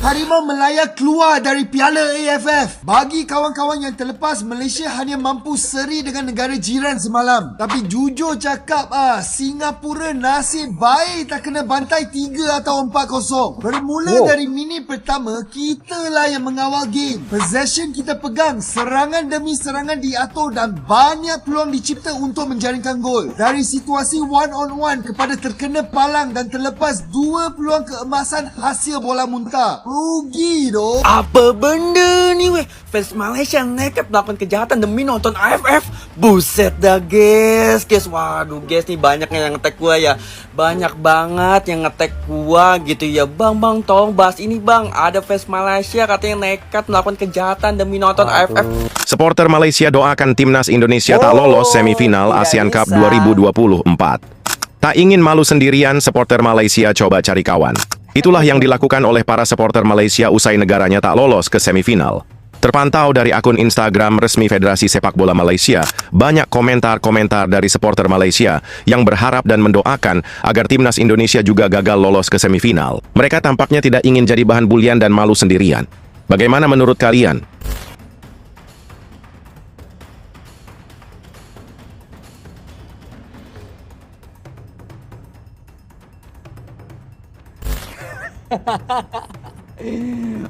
Harimau Malaya keluar dari Piala AFF. Bagi kawan-kawan yang terlepas, Malaysia hanya mampu seri dengan negara jiran semalam. Tapi jujur cakap, Singapura nasib baik tak kena bantai 3 atau 4-0. Bermula dari minit pertama, kita lah yang mengawal game. Possession kita pegang, serangan demi serangan diatur dan banyak peluang dicipta untuk menjaringkan gol. Dari situasi one on one kepada terkena palang dan terlepas 2 peluang keemasan hasil bola muntah. Rugi doh. Apa benda ni weh? Fans Malaysia nekat melakukan kejahatan demi nonton AFF. Buset dah guys. Waduh guys, ni banyak yang ngetek gua ya. Banyak banget yang ngetek gua gitu ya. Bang tolong bahas ini bang. Ada fans Malaysia katanya nekat melakukan kejahatan demi nonton AFF. Supporter Malaysia doakan timnas Indonesia tak lolos semifinal ASEAN Cup 2024. Tak ingin malu sendirian, supporter Malaysia coba cari kawan. Itulah yang dilakukan oleh para supporter Malaysia usai negaranya tak lolos ke semifinal. Terpantau dari akun Instagram resmi Federasi Sepak Bola Malaysia, banyak komentar-komentar dari supporter Malaysia yang berharap dan mendoakan agar timnas Indonesia juga gagal lolos ke semifinal. Mereka tampaknya tidak ingin jadi bahan bulian dan malu sendirian. Bagaimana menurut kalian?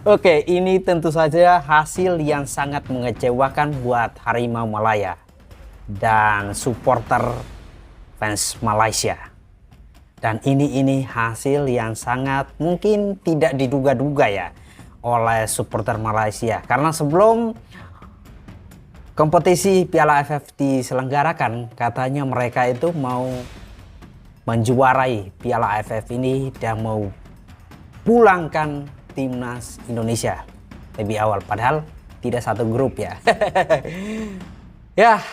Oke, ini tentu saja hasil yang sangat mengecewakan buat Harimau Malaya dan supporter fans Malaysia. Dan ini hasil yang sangat mungkin tidak diduga-duga ya oleh supporter Malaysia. Karena sebelum kompetisi Piala AFF diselenggarakan, katanya mereka itu mau menjuarai Piala AFF ini dan mau pulangkan timnas Indonesia lebih awal, padahal tidak satu grup ya. Ya,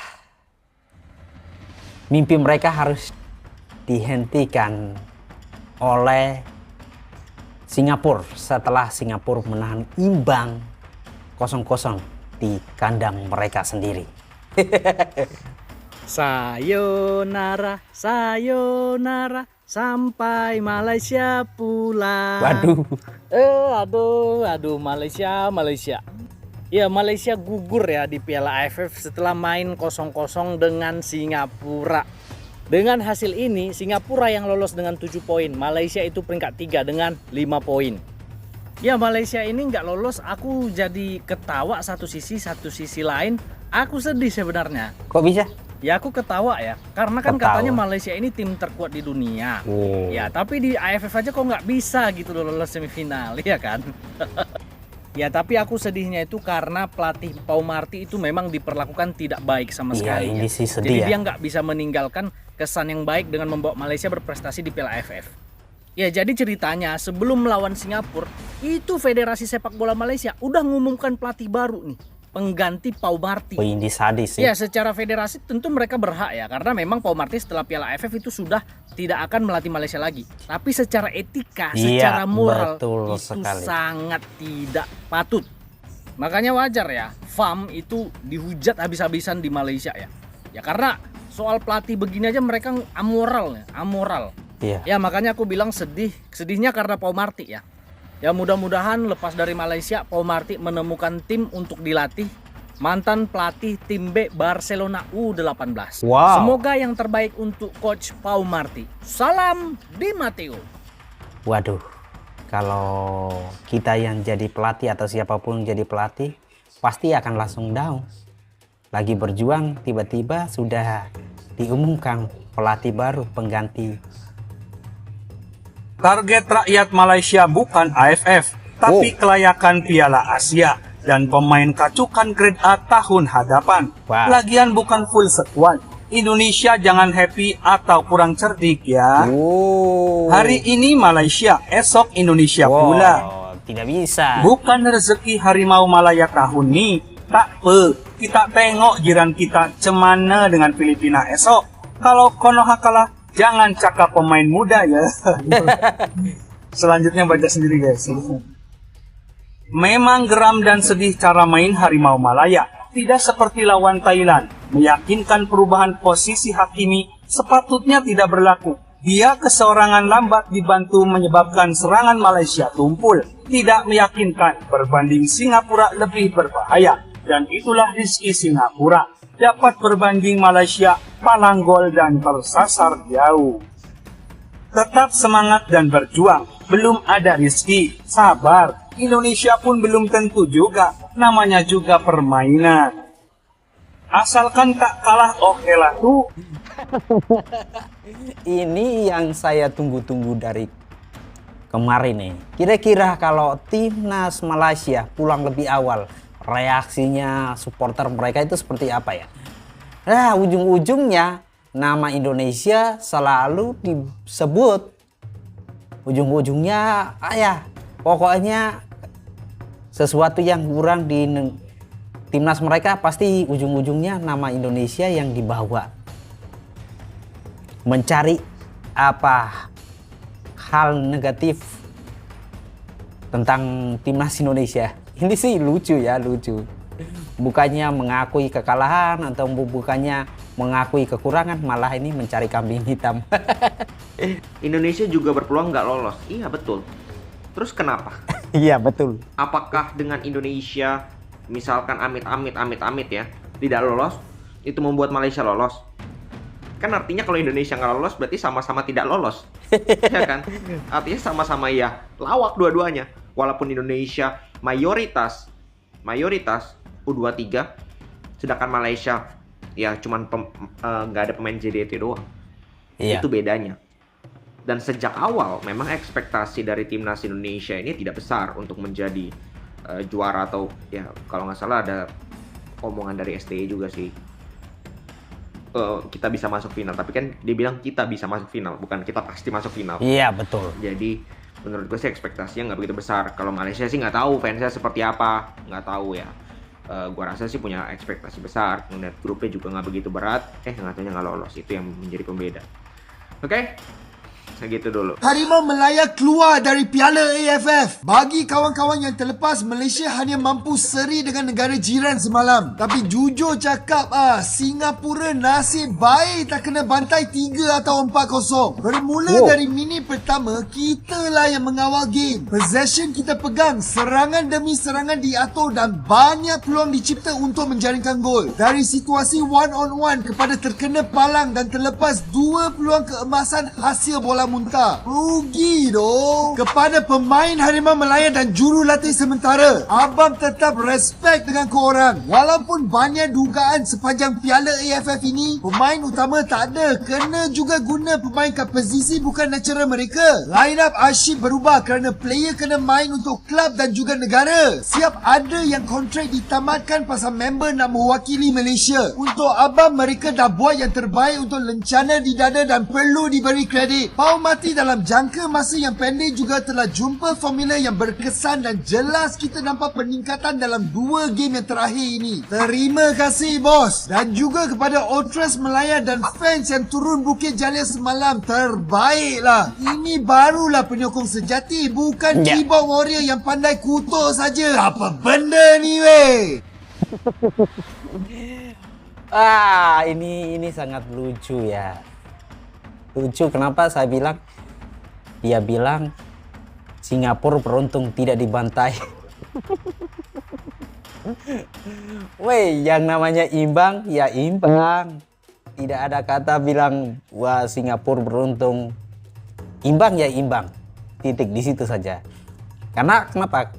mimpi mereka harus dihentikan oleh Singapura setelah Singapura menahan imbang 0-0 di kandang mereka sendiri. Sayonara, sayonara, sampai Malaysia pulang. Waduh. Aduh, Malaysia. Ya, Malaysia gugur ya di Piala AFF setelah main 0-0 dengan Singapura. Dengan hasil ini, Singapura yang lolos dengan 7 poin, Malaysia itu peringkat 3 dengan 5 poin. Ya, Malaysia ini nggak lolos, aku jadi ketawa satu sisi lain, aku sedih sebenarnya. Kok bisa? Ya aku ketawa ya, karena kan katanya Malaysia ini tim terkuat di dunia. Ya tapi di AFF aja kok nggak bisa gitu lolos semifinal, ya kan? Ya tapi aku sedihnya itu karena pelatih Pau Marty itu memang diperlakukan tidak baik sama sekali. Ini sih Jadi sedih dia nggak bisa meninggalkan kesan yang baik dengan membawa Malaysia berprestasi di Piala AFF. Ya jadi ceritanya sebelum melawan Singapura, itu Federasi Sepak Bola Malaysia udah ngumumkan pelatih baru nih, pengganti Pau Marty. Oh, ini sadis sih. Ya secara federasi tentu mereka berhak ya, karena memang Pau Marty setelah Piala AFF itu sudah tidak akan melatih Malaysia lagi. Tapi secara etika, secara moral itu sekali sangat tidak patut. Makanya wajar ya, FAM itu dihujat habis-habisan di Malaysia ya. Ya karena soal pelatih begini aja mereka amoral. Iya. Ya makanya aku bilang sedihnya karena Pau Marty ya. Ya mudah-mudahan lepas dari Malaysia, Pau Marty menemukan tim untuk dilatih, mantan pelatih tim B Barcelona U18. Wow. Semoga yang terbaik untuk coach Pau Marty. Salam Di Matteo. Waduh, kalau kita yang jadi pelatih atau siapapun jadi pelatih, pasti akan langsung down. Lagi berjuang, tiba-tiba sudah diumumkan pelatih baru pengganti. Target rakyat Malaysia bukan AFF, tapi kelayakan Piala Asia dan pemain kacukan grade A tahun hadapan. Lagian bukan full squad. Indonesia jangan happy atau kurang cerdik ya. Hari ini Malaysia, esok Indonesia pula. Tidak bisa. Bukan rezeki Harimau Malaya tahun ini. Tak apa, kita tengok jiran kita cemana dengan Filipina esok. Kalau Konoha kalah, jangan cakap pemain muda ya. Selanjutnya baca sendiri guys. Memang geram dan sedih cara main Harimau Malaya. Tidak seperti lawan Thailand. Meyakinkan perubahan posisi Hakimi sepatutnya tidak berlaku. Dia keseorangan lambat dibantu menyebabkan serangan Malaysia tumpul. Tidak meyakinkan, berbanding Singapura lebih berbahaya. Dan itulah Rizky Singapura. Dapat berbanding Malaysia, palang gol dan tersasar jauh. Tetap semangat dan berjuang. Belum ada Rizky, sabar. Indonesia pun belum tentu juga. Namanya juga permainan. Asalkan tak kalah, oke lah tuh. Ini yang saya tunggu-tunggu dari kemarin nih. Kira-kira kalau timnas Malaysia pulang lebih awal, reaksinya supporter mereka itu seperti apa ya? Nah, ujung-ujungnya nama Indonesia selalu disebut. Ujung-ujungnya, pokoknya sesuatu yang kurang di timnas mereka pasti ujung-ujungnya nama Indonesia yang dibawa. Mencari apa hal negatif tentang timnas Indonesia. Ini sih lucu ya, lucu. Bukannya mengakui kekalahan atau bukannya mengakui kekurangan, malah ini mencari kambing hitam. Indonesia juga berpeluang nggak lolos. Iya betul. Terus kenapa? Iya betul. Apakah dengan Indonesia misalkan amit-amit ya tidak lolos, itu membuat Malaysia lolos? Kan artinya kalau Indonesia nggak lolos berarti sama-sama tidak lolos. Ya kan? Artinya sama-sama ya lawak dua-duanya. Walaupun Indonesia mayoritas U23, sedangkan Malaysia ya cuman nggak ada pemain JDT doang. Iya. Itu bedanya. Dan sejak awal memang ekspektasi dari timnas Indonesia ini tidak besar untuk menjadi juara, atau ya kalau nggak salah ada omongan dari STY juga sih, kita bisa masuk final. Tapi kan dia bilang kita bisa masuk final, bukan kita pasti masuk final. Iya betul. Jadi menurut gue sih ekspektasinya nggak begitu besar. Kalau Malaysia sih nggak tahu fansnya seperti apa, nggak tahu ya. Gue rasa sih punya ekspektasi besar. Ngeliat grupnya juga nggak begitu berat, nggak taunya nggak lolos. Itu yang menjadi pembeda. Oke? Segitu dulu. Harimau Melaya keluar dari Piala AFF. Bagi kawan-kawan yang terlepas, Malaysia hanya mampu seri dengan negara jiran semalam. Tapi jujur cakap, Singapura nasib baik tak kena bantai 3 atau 4-0. Bermula dari minit pertama, kitalah yang mengawal game. Possession kita pegang, serangan demi serangan diatur dan banyak peluang dicipta untuk menjaringkan gol. Dari situasi one on one kepada terkena palang dan terlepas 2 peluang keemasan hasil bola muntah. Rugi doh. Kepada pemain Harimau Melaya dan jurulatih sementara, abang tetap respect dengan korang. Walaupun banyak dugaan sepanjang Piala AFF ini, pemain utama tak ada. Kena juga guna pemain kat posisi bukan natural mereka. Line up asyik berubah kerana player kena main untuk klub dan juga negara. Siap ada yang kontrak ditamatkan pasal member nak mewakili Malaysia. Untuk abang, mereka dah buat yang terbaik untuk lencana di dada dan perlu diberi kredit. Pau mati dalam jangka masa yang pendek juga telah jumpa formula yang berkesan dan jelas kita nampak peningkatan dalam 2 game yang terakhir ini. Terima kasih bos. Dan juga kepada Ultras Melaya dan fans yang turun Bukit Jalil semalam. Terbaiklah. Ini barulah penyokong sejati, bukan keyboard warrior yang pandai kutuk saja. Apa benda ni weh? Ini sangat lucu ya. Lucu kenapa saya bilang? Dia bilang Singapura beruntung tidak dibantai. Weh, yang namanya imbang ya imbang. Tidak ada kata bilang wah Singapura beruntung. Imbang ya imbang. Titik di situ saja. Karena kenapa?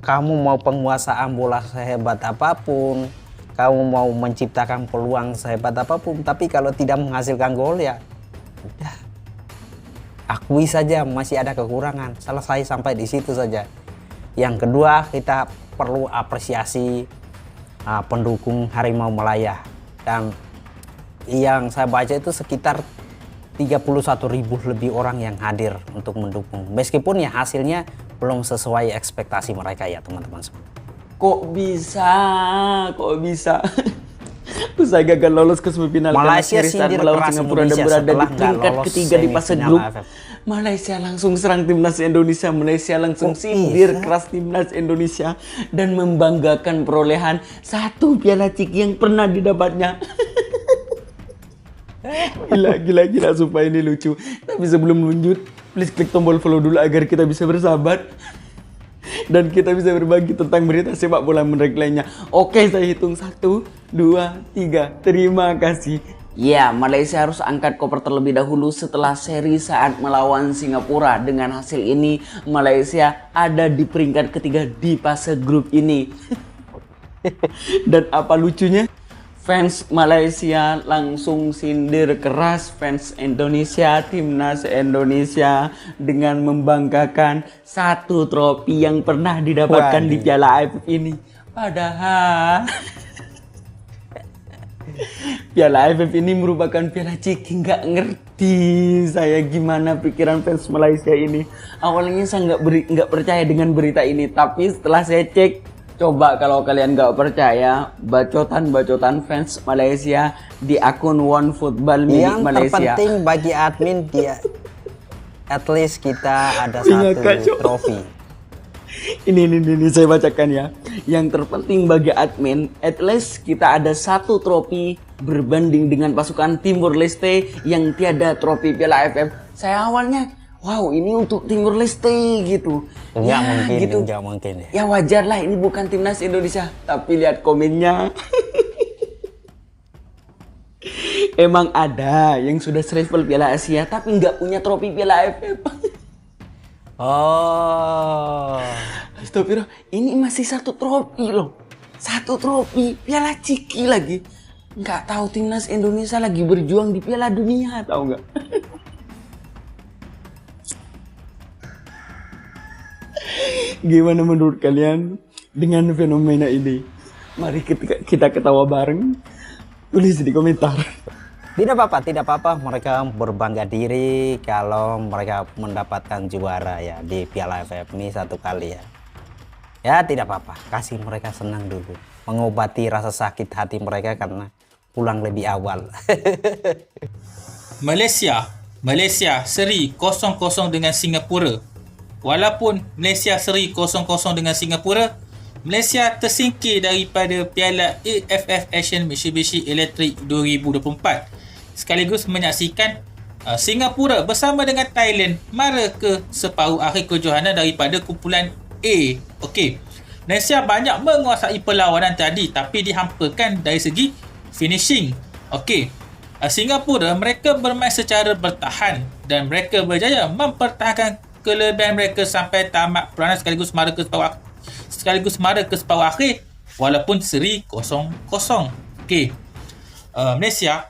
Kamu mau penguasaan bola sehebat apapun, kamu mau menciptakan peluang sehebat apapun, tapi kalau tidak menghasilkan gol ya udah, akui saja masih ada kekurangan. Selesai sampai di situ saja. Yang kedua, kita perlu apresiasi pendukung Harimau Melaya. Dan yang saya baca itu sekitar 31.000 lebih orang yang hadir untuk mendukung. Meskipun ya hasilnya belum sesuai ekspektasi mereka ya teman-teman semua. Kok bisa? Usai gagal lolos ke semifinal Malaysia saat sindir melawan keras Singapura dan Indonesia berada di setelah nggak peringkat lolos ketiga di fase semifinal grup. AFF. Malaysia langsung serang timnas Indonesia. Malaysia langsung sindir keras timnas Indonesia dan membanggakan perolehan 1 piala ciki yang pernah didapatnya. Gila, sumpah ini lucu. Tapi sebelum lanjut, please klik tombol follow dulu agar kita bisa bersahabat. Dan kita bisa berbagi tentang berita sepak bola menarik lainnya. Oke, saya hitung 1, 2, 3. Terima kasih. Ya, Malaysia harus angkat koper terlebih dahulu setelah seri saat melawan Singapura. Dengan hasil ini, Malaysia ada di peringkat ketiga di fase grup ini. Dan apa lucunya? Fans Malaysia langsung sindir keras fans Indonesia, timnas Indonesia dengan membanggakan 1 trofi yang pernah didapatkan di Piala AFF ini. Padahal Piala AFF ini merupakan piala ciki. Nggak ngerti saya gimana pikiran fans Malaysia ini. Awalnya saya nggak percaya dengan berita ini, tapi setelah saya cek, coba kalau kalian nggak percaya, bacotan fans Malaysia di akun OneFootball milik Malaysia. Yang terpenting bagi admin dia, at least kita ada 1 trofi. Ini saya bacakan ya. Yang terpenting bagi admin, at least kita ada 1 trofi berbanding dengan pasukan Timur Leste yang tiada trofi Piala AFF. Saya awalnya, wow, ini untuk Timur Leste gitu. Enggak mungkin. Ya wajar lah, ini bukan timnas Indonesia. Tapi lihat komennya. Emang ada yang sudah selevel Piala Asia tapi nggak punya trofi Piala AFF. Oh. Astagfirullah, ini masih 1 trofi loh. 1 trofi Piala Ciki lagi. Nggak tahu timnas Indonesia lagi berjuang di Piala Dunia, tahu nggak? Gimana menurut kalian dengan fenomena ini? Mari kita ketawa bareng. Tulis di komentar. Tidak apa-apa. Mereka berbangga diri kalau mereka mendapatkan juara ya di Piala AFF ini 1 kali ya. Ya tidak apa-apa, kasih mereka senang dulu. Mengobati rasa sakit hati mereka karena pulang lebih awal. Malaysia seri 0-0 dengan Singapura. Walaupun Malaysia seri 0-0 dengan Singapura, Malaysia tersingkir daripada Piala AFF Asian Mitsubishi Electric 2024. Sekaligus menyaksikan Singapura bersama dengan Thailand mara ke separuh akhir kejohanan daripada kumpulan A. Okey. Malaysia banyak menguasai perlawanan tadi tapi dihampakan dari segi finishing. Okey. Singapura mereka bermain secara bertahan dan mereka berjaya mempertahankan kelebihan mereka sampai tamat perlawanan sekaligus mara ke separuh akhir walaupun seri 0-0. Okey. Malaysia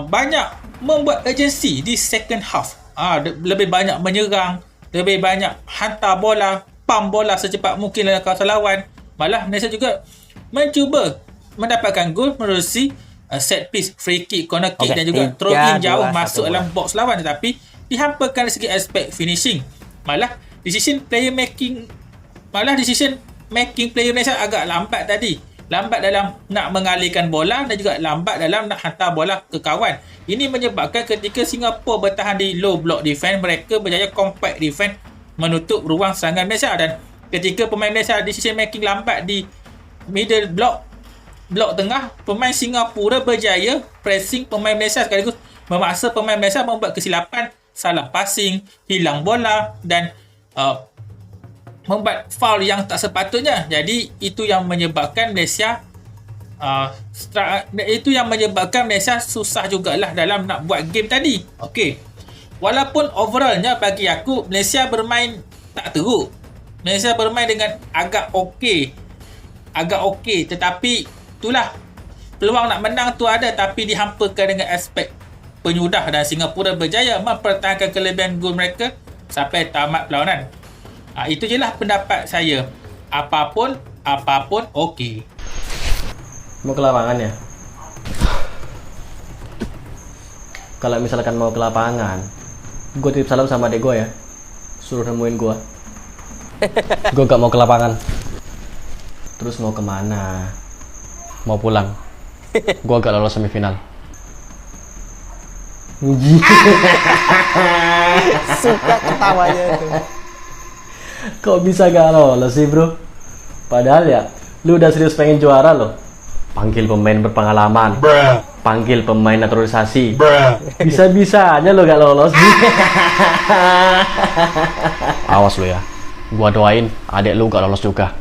banyak membuat urgency di second half. Lebih banyak menyerang, lebih banyak hantar bola, pump bola secepat mungkin dalam kawasan lawan. Malah Malaysia juga mencuba mendapatkan gol menerusi set piece, free kick, corner kick dan juga throw in jauh masuk dalam box lawan, tetapi dihampakan dari segi aspek finishing. Malah decision making player Malaysia agak lambat tadi. Lambat dalam nak mengalihkan bola dan juga lambat dalam nak hantar bola ke kawan. Ini menyebabkan ketika Singapura bertahan di low block defense, mereka berjaya compact defense menutup ruang serangan Malaysia. Dan ketika pemain Malaysia decision making lambat di middle block tengah, pemain Singapura berjaya pressing pemain Malaysia sekaligus memaksa pemain Malaysia membuat kesilapan, salah passing, hilang bola dan membuat foul yang tak sepatutnya. Jadi itu yang menyebabkan Malaysia susah jugalah dalam nak buat game tadi. Okey. Walaupun overallnya bagi aku Malaysia bermain tak teruk. Malaysia bermain dengan agak okey, tetapi itulah peluang nak menang tu ada tapi dihampakan dengan aspek penyudah dan Singapura berjaya mempertahankan kelebihan gol mereka sampai tamat perlawanan. Itu je lah pendapat saya. Apapun okey. Mau ke lapangan ya? Kalau misalkan mau ke lapangan, gue titip salam sama adek gue ya. Suruh nemuin gue. Gue gak mau ke lapangan. Terus mau kemana? Mau pulang. Gue gak lolos semifinal. Suka ketawanya tuh. Kok bisa gak lolos sih bro? Padahal ya, lu udah serius pengen juara loh. Panggil pemain berpengalaman. Panggil pemain naturalisasi. Bisa-bisanya lo gak lolos. Awas lo ya. Gua doain adek lu gak lolos juga.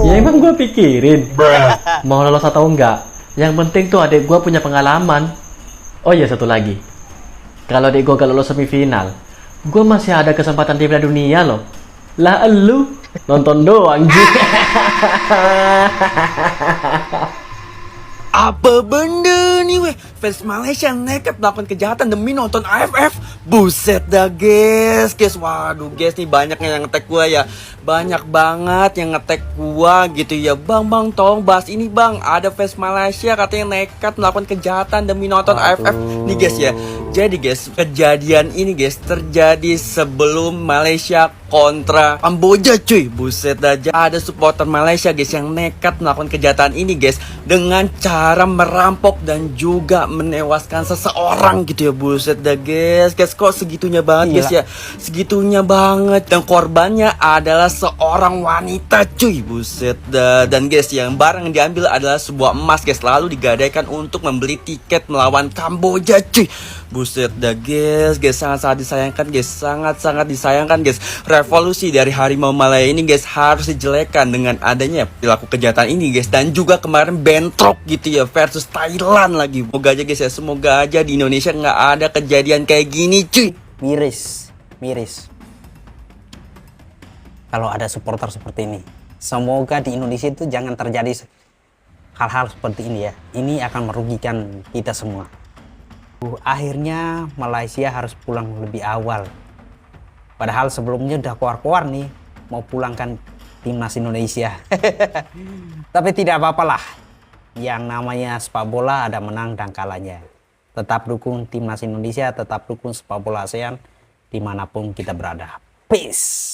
Ya emang gua pikirin mau lolos atau enggak. Yang penting tuh adek gua punya pengalaman. Oh iya, satu lagi. Kalau adek gua gak lolos semifinal, gua masih ada kesempatan di Piala Dunia loh. Lah elu nonton doang. Apa benda nih weh? Fans Malaysia nekat melakukan kejahatan demi nonton AFF. Buset dah guys. Waduh guys, nih banyak yang ngetek gua ya. Banyak banget yang ngetek gua gitu ya. Bang tolong bahas ini bang. Ada fans Malaysia katanya nekat melakukan kejahatan demi nonton AFF. Nih guys ya. Jadi guys, kejadian ini guys terjadi sebelum Malaysia kontra Kamboja cuy. Buset dah, ada supporter Malaysia guys yang nekat melakukan kejahatan ini guys dengan cara merampok dan juga menewaskan seseorang gitu ya. Buset dah guys kok segitunya banget guys ya. Segitunya banget, dan korbannya adalah seorang wanita cuy. Buset dah. Dan guys, yang barang yang diambil adalah sebuah emas guys, lalu digadaikan untuk membeli tiket melawan Kamboja cuy. Buset dah guys, sangat-sangat disayangkan guys, sangat-sangat disayangkan guys. Revolusi dari Harimau Malaya ini guys harus dijelekan dengan adanya perilaku kejahatan ini guys. Dan juga kemarin bentrok gitu ya versus Thailand lagi. Semoga aja guys ya, semoga aja di Indonesia nggak ada kejadian kayak gini cuy. Miris kalau ada supporter seperti ini. Semoga di Indonesia itu jangan terjadi hal-hal seperti ini ya. Ini akan merugikan kita semua. Akhirnya Malaysia harus pulang lebih awal. Padahal sebelumnya udah keluar-keluar nih mau pulangkan timnas Indonesia. Tapi tidak apa-apalah. Yang namanya sepak bola ada menang dan kalahnya. Tetap dukung timnas Indonesia, tetap dukung sepak bola ASEAN dimanapun kita berada. Peace.